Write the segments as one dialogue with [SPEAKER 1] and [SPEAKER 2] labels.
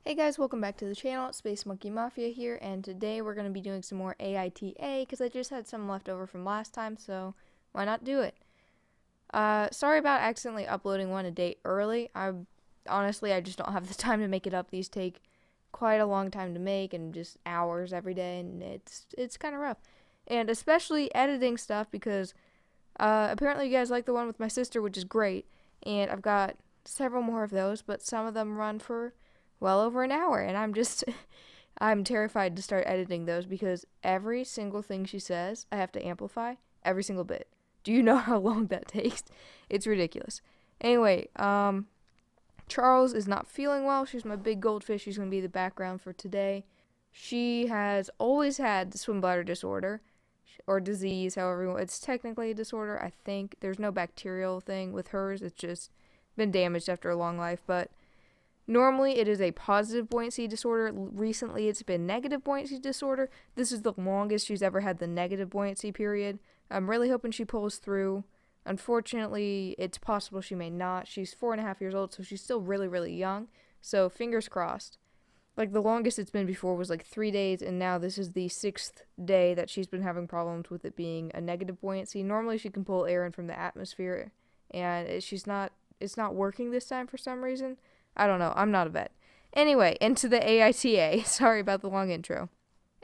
[SPEAKER 1] Hey guys, welcome back to the channel. Space Monkey Mafia here, and today we're going to be doing some more AITA because I just had some left over from last time, so why not do it? Sorry about accidentally uploading one a day early. Honestly, I just don't have the time to make it up. These take quite a long time to make and just hours every day, and it's kind of rough. And especially editing stuff because apparently you guys like the one with my sister, which is great, and I've got several more of those, but some of them run for well over an hour, and I'm terrified to start editing those because every single thing she says I have to amplify, every single bit. Do you know how long that takes? It's ridiculous. Anyway, Charles is not feeling well. She's my big goldfish. She's going to be the background for today. She has always had the swim bladder disorder or disease, however, it's technically a disorder, I think. There's no bacterial thing with hers. It's just been damaged after a long life, but normally it is a positive buoyancy disorder. Recently it's been negative buoyancy disorder. This is the longest she's ever had the negative buoyancy period. I'm really hoping she pulls through. Unfortunately, it's possible she may not. She's 4.5 years old, so she's still really, really young. So fingers crossed. Like the longest it's been before was like 3 days, and now this is the 6th day that she's been having problems with it being a negative buoyancy. Normally she can pull air in from the atmosphere, and it's not working this time for some reason. I don't know. I'm not a vet. Anyway, into the AITA. Sorry about the long intro.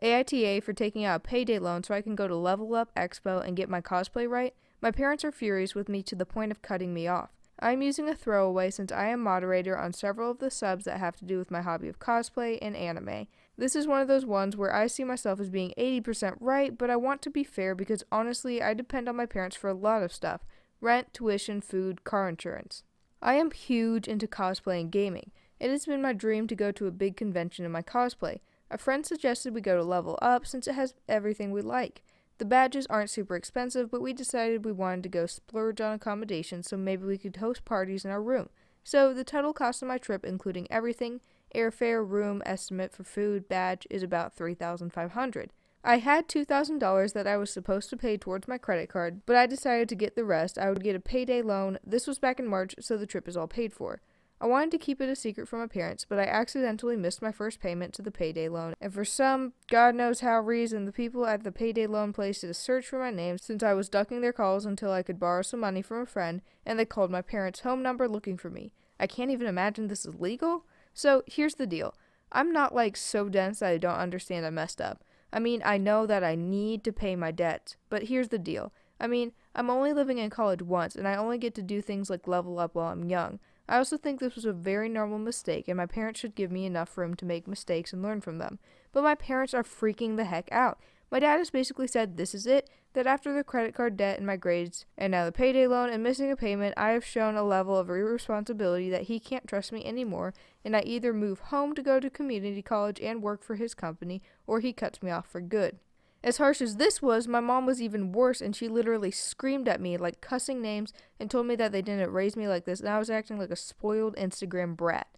[SPEAKER 1] AITA for taking out a payday loan so I can go to Level Up Expo and get my cosplay right. My parents are furious with me to the point of cutting me off. I'm using a throwaway since I am moderator on several of the subs that have to do with my hobby of cosplay and anime. This is one of those ones where I see myself as being 80% right, but I want to be fair because honestly I depend on my parents for a lot of stuff. Rent, tuition, food, car insurance. I am huge into cosplay and gaming. It has been my dream to go to a big convention in my cosplay. A friend suggested we go to Level Up since it has everything we like. The badges aren't super expensive, but we decided we wanted to go splurge on accommodations so maybe we could host parties in our room. So the total cost of my trip, including everything, airfare, room, estimate for food, badge, is about $3,500. I had $2,000 that I was supposed to pay towards my credit card, but I decided to get the rest. I would get a payday loan. This was back in March, so the trip is all paid for. I wanted to keep it a secret from my parents, but I accidentally missed my first payment to the payday loan, and for some God knows how reason, the people at the payday loan place did a search for my name since I was ducking their calls until I could borrow some money from a friend, and they called my parents' home number looking for me. I can't even imagine this is legal. So here's the deal. I'm not so dense that I don't understand I messed up. I mean, I know that I need to pay my debts, but here's the deal. I mean, I'm only living in college once, and I only get to do things like level up while I'm young. I also think this was a very normal mistake, and my parents should give me enough room to make mistakes and learn from them. But my parents are freaking the heck out. My dad has basically said this is it, that after the credit card debt and my grades, and now the payday loan and missing a payment, I have shown a level of irresponsibility that he can't trust me anymore, and I either move home to go to community college and work for his company, or he cuts me off for good. As harsh as this was, my mom was even worse, and she literally screamed at me, cussing names, and told me that they didn't raise me like this, and I was acting like a spoiled Instagram brat.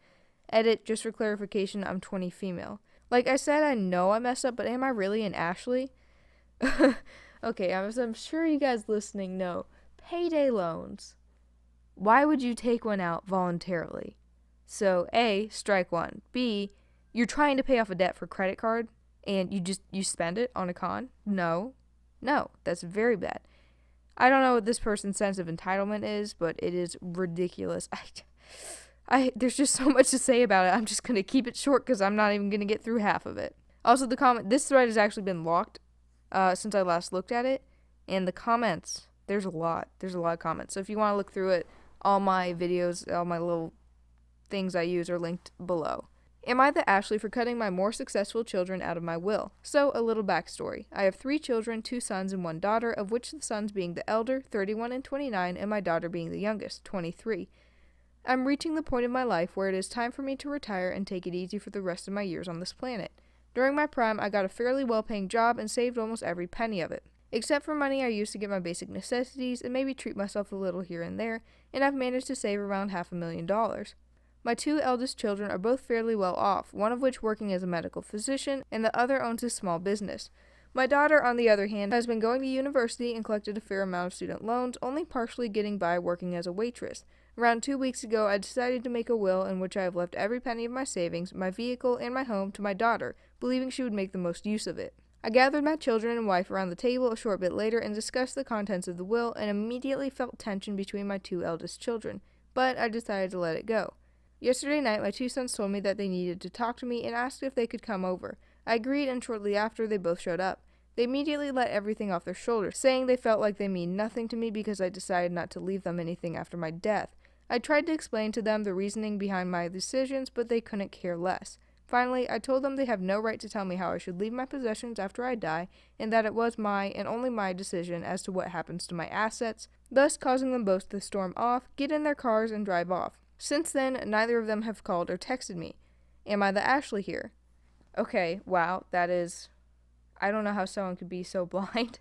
[SPEAKER 1] Edit, just for clarification, I'm 20 female. Like I said, I know I messed up, but am I really an Ashley? Okay, I'm sure you guys listening know. Payday loans. Why would you take one out voluntarily? So, A, strike one. B, you're trying to pay off a debt for credit card, and you spend it on a con? No, that's very bad. I don't know what this person's sense of entitlement is, but it is ridiculous. There's just so much to say about it. I'm just going to keep it short because I'm not even going to get through half of it. Also, this thread has actually been locked since I last looked at it, and the comments, there's a lot of comments. So if you want to look through it, all my videos, all my little things I use are linked below. Am I the Ashley for cutting my more successful children out of my will? So, a little backstory. I have 3 children, 2 sons and 1 daughter, of which the sons being the elder, 31 and 29, and my daughter being the youngest, 23. I'm reaching the point of my life where it is time for me to retire and take it easy for the rest of my years on this planet. During my prime, I got a fairly well-paying job and saved almost every penny of it. Except for money I used to get my basic necessities and maybe treat myself a little here and there, and I've managed to save around $500,000. My 2 eldest children are both fairly well off, one of which working as a medical physician, and the other owns a small business. My daughter, on the other hand, has been going to university and collected a fair amount of student loans, only partially getting by working as a waitress. Around 2 weeks ago, I decided to make a will in which I have left every penny of my savings, my vehicle, and my home to my daughter, believing she would make the most use of it. I gathered my children and wife around the table a short bit later and discussed the contents of the will and immediately felt tension between my 2 eldest children, but I decided to let it go. Yesterday night, my 2 sons told me that they needed to talk to me and asked if they could come over. I agreed, and shortly after, they both showed up. They immediately let everything off their shoulders, saying they felt like they mean nothing to me because I decided not to leave them anything after my death. I tried to explain to them the reasoning behind my decisions, but they couldn't care less. Finally, I told them they have no right to tell me how I should leave my possessions after I die, and that it was my and only my decision as to what happens to my assets, thus causing them both to storm off, get in their cars, and drive off. Since then, neither of them have called or texted me. Am I the Ashley here? Okay, wow, that is... I don't know how someone could be so blind.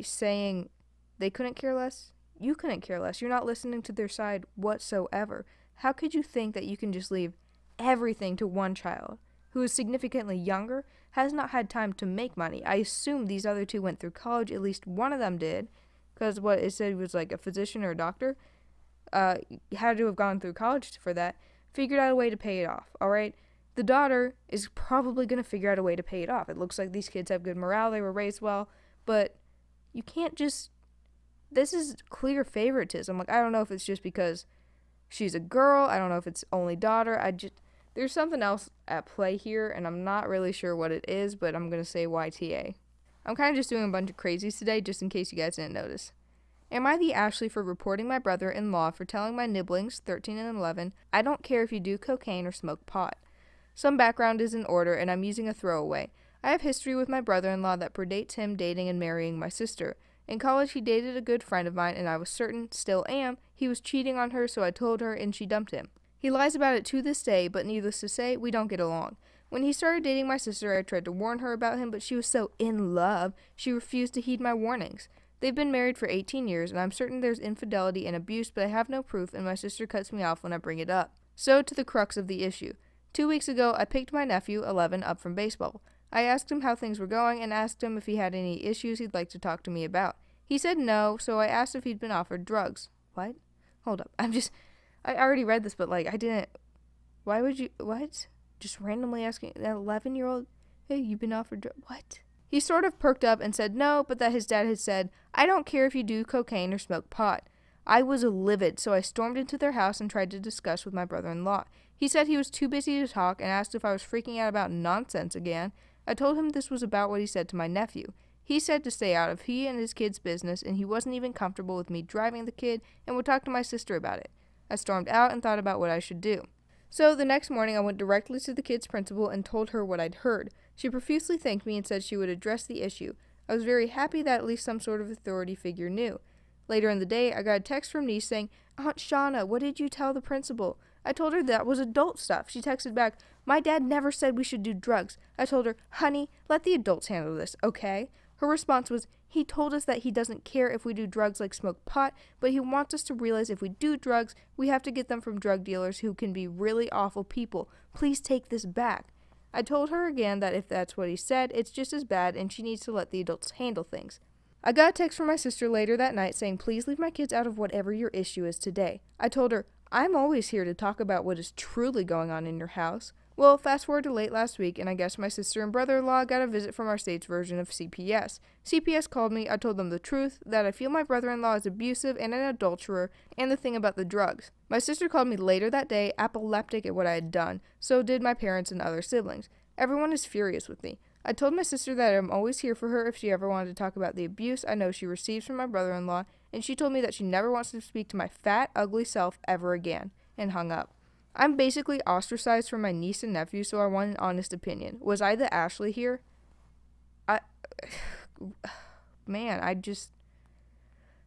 [SPEAKER 1] Saying they couldn't care less? You couldn't care less. You're not listening to their side whatsoever. How could you think that you can just leave everything to one child who is significantly younger, has not had time to make money? I assume these other 2 went through college. At least one of them did, because what it said was like a physician or a doctor. Had to have gone through college for that. Figured out a way to pay it off, alright? The daughter is probably going to figure out a way to pay it off. It looks like these kids have good morale, they were raised well, but you can't just... This is clear favoritism. Like, I don't know if it's just because she's a girl, I don't know if it's only daughter, there's something else at play here, and I'm not really sure what it is, but I'm going to say YTA. I'm kind of just doing a bunch of crazies today, just in case you guys didn't notice. Am I the Ashley for reporting my brother-in-law for telling my nibblings, 13 and 11, I don't care if you do cocaine or smoke pot? Some background is in order, and I'm using a throwaway. I have history with my brother-in-law that predates him dating and marrying my sister. In college, he dated a good friend of mine, and I was certain, still am, he was cheating on her, so I told her, and she dumped him. He lies about it to this day, but needless to say, we don't get along. When he started dating my sister, I tried to warn her about him, but she was so in love, she refused to heed my warnings. They've been married for 18 years, and I'm certain there's infidelity and abuse, but I have no proof, and my sister cuts me off when I bring it up. So to the crux of the issue. 2 weeks ago, I picked my nephew, 11, up from baseball. I asked him how things were going and asked him if he had any issues he'd like to talk to me about. He said no, so I asked if he'd been offered drugs. What? Hold up. I already read this, but I didn't. Why would you, what? Just randomly asking an 11-year-old, hey, you've been offered drugs? What? He sort of perked up and said no, but that his dad had said, I don't care if you do cocaine or smoke pot. I was livid, so I stormed into their house and tried to discuss with my brother-in-law. He said he was too busy to talk and asked if I was freaking out about nonsense again. I told him this was about what he said to my nephew. He said to stay out of he and his kid's business, and he wasn't even comfortable with me driving the kid and would talk to my sister about it. I stormed out and thought about what I should do. So the next morning I went directly to the kid's principal and told her what I'd heard. She profusely thanked me and said she would address the issue. I was very happy that at least some sort of authority figure knew. Later in the day, I got a text from niece saying, Aunt Shauna, what did you tell the principal? I told her that was adult stuff. She texted back, my dad never said we should do drugs. I told her, honey, let the adults handle this, okay? Her response was, he told us that he doesn't care if we do drugs like smoke pot, but he wants us to realize if we do drugs, we have to get them from drug dealers who can be really awful people. Please take this back. I told her again that if that's what he said, it's just as bad and she needs to let the adults handle things. I got a text from my sister later that night saying, please leave my kids out of whatever your issue is today. I told her, I'm always here to talk about what is truly going on in your house. Well, fast forward to late last week, and I guess my sister and brother-in-law got a visit from our state's version of CPS. CPS called me, I told them the truth, that I feel my brother-in-law is abusive and an adulterer, and the thing about the drugs. My sister called me later that day, apoplectic at what I had done, so did my parents and other siblings. Everyone is furious with me. I told my sister that I'm always here for her if she ever wanted to talk about the abuse I know she receives from my brother-in-law, and she told me that she never wants to speak to my fat, ugly self ever again, and hung up. I'm basically ostracized from my niece and nephew, so I want an honest opinion. Was I the Ashley here?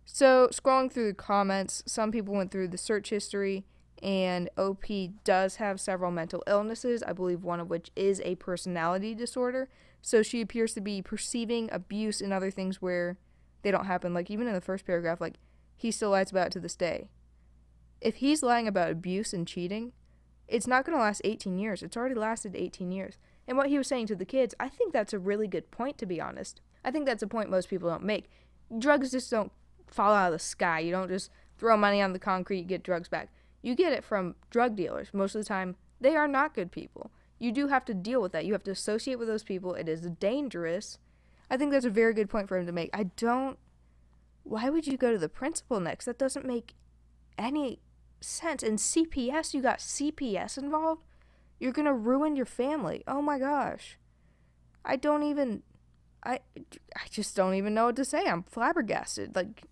[SPEAKER 1] So, scrolling through the comments, some people went through the search history, and OP does have several mental illnesses, I believe one of which is a personality disorder. So she appears to be perceiving abuse and other things where they don't happen. Like, even in the first paragraph, like, he still lies about it to this day. If he's lying about abuse and cheating, it's not going to last 18 years. It's already lasted 18 years. And what he was saying to the kids, I think that's a really good point, to be honest. I think that's a point most people don't make. Drugs just don't fall out of the sky. You don't just throw money on the concrete, get drugs back. You get it from drug dealers. Most of the time, they are not good people. You do have to deal with that. You have to associate with those people. It is dangerous. I think that's a very good point for him to make. Why would you go to the principal next? That doesn't make any sense. In CPS, you got CPS involved? You're going to ruin your family. Oh my gosh. I just don't even know what to say. I'm flabbergasted. Like,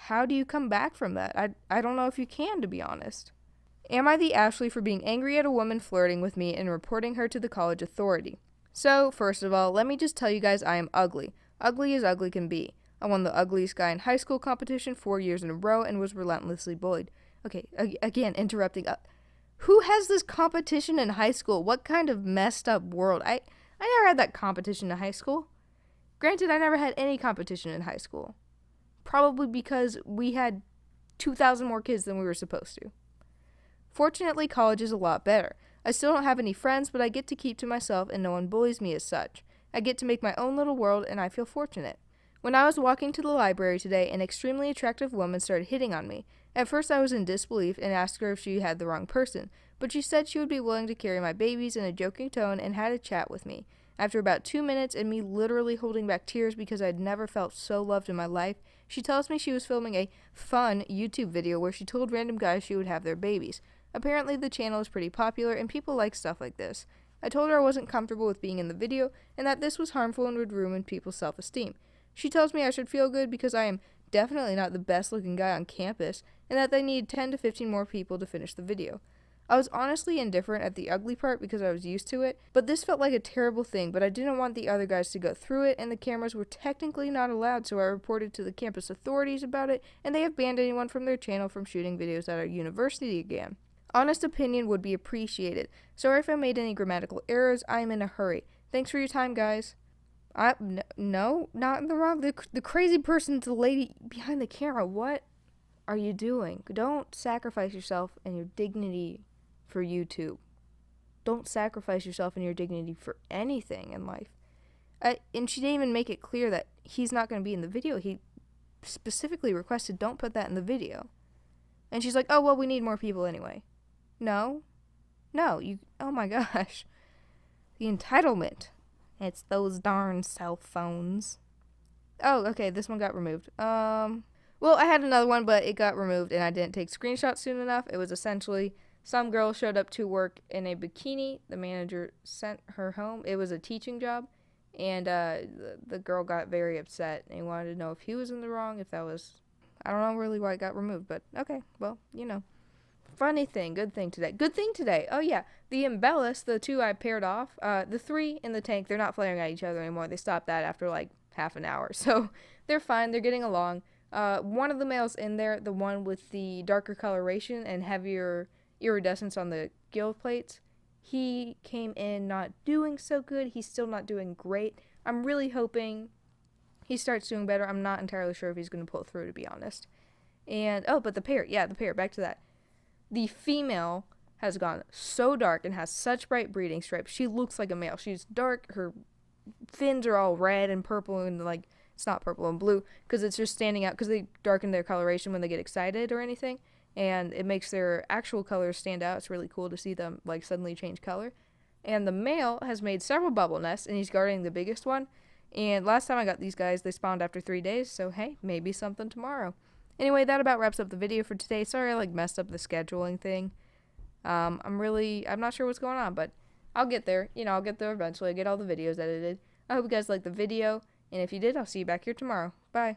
[SPEAKER 1] how do you come back from that? I don't know if you can, to be honest. Am I the Ashley for being angry at a woman flirting with me and reporting her to the college authority? So, first of all, let me just tell you guys I am ugly. Ugly as ugly can be. I won the ugliest guy in high school competition 4 years in a row and was relentlessly bullied. Okay, again, interrupting. Who has this competition in high school? What kind of messed up world? I never had that competition in high school. Granted, I never had any competition in high school. Probably because we had 2,000 more kids than we were supposed to. Fortunately, college is a lot better. I still don't have any friends, but I get to keep to myself and no one bullies me as such. I get to make my own little world and I feel fortunate. When I was walking to the library today, an extremely attractive woman started hitting on me. At first I was in disbelief and asked her if she had the wrong person, but she said she would be willing to carry my babies in a joking tone and had a chat with me. After about 2 minutes and me literally holding back tears because I'd never felt so loved in my life, she tells me she was filming a fun YouTube video where she told random guys she would have their babies. Apparently the channel is pretty popular and people like stuff like this. I told her I wasn't comfortable with being in the video and that this was harmful and would ruin people's self-esteem. She tells me I should feel good because I am definitely not the best looking guy on campus and that they need 10 to 15 more people to finish the video. I was honestly indifferent at the ugly part because I was used to it, but this felt like a terrible thing, but I didn't want the other guys to go through it, and the cameras were technically not allowed, so I reported to the campus authorities about it, and they have banned anyone from their channel from shooting videos at our university again. Honest opinion would be appreciated. Sorry if I made any grammatical errors. I am in a hurry. Thanks for your time, guys. No, not in the wrong. The crazy person's the lady behind the camera. What are you doing? Don't sacrifice yourself and your dignity for YouTube. Don't sacrifice yourself and your dignity for anything in life. And she didn't even make it clear that he's not going to be in the video. He specifically requested don't put that in the video. And she's like, oh, well, we need more people anyway. No, oh my gosh. The entitlement. It's those darn cell phones. Oh, okay, this one got removed. Well, I had another one, but it got removed and I didn't take screenshots soon enough. It was essentially some girl showed up to work in a bikini. The manager sent her home. It was a teaching job. And the girl got very upset and wanted to know if he was in the wrong, if that was... I don't know really why it got removed, but okay, well, you know. Funny thing, good thing today. Oh yeah, the embellis, the two I paired off, the three in the tank, they're not flaring at each other anymore. They stopped that after like half an hour, so they're fine, they're getting along. One of the males in there, the one with the darker coloration and heavier iridescence on the gill plates, he came in not doing so good. He's still not doing great. I'm really hoping he starts doing better. I'm not entirely sure if he's going to pull through, to be honest. And, but the pair, back to that. The female has gone so dark and has such bright breeding stripes. She looks like a male. She's dark. Her fins are all red and purple and, like, it's not purple and blue because it's just standing out because they darken their coloration when they get excited or anything. And it makes their actual colors stand out. It's really cool to see them, like, suddenly change color. And the male has made several bubble nests, and he's guarding the biggest one. And last time I got these guys, they spawned after 3 days, so hey, maybe something tomorrow. Anyway, that about wraps up the video for today. Sorry I messed up the scheduling thing. I'm not sure what's going on, but I'll get there. I'll get there eventually. I'll get all the videos edited. I hope you guys liked the video, and if you did, I'll see you back here tomorrow. Bye.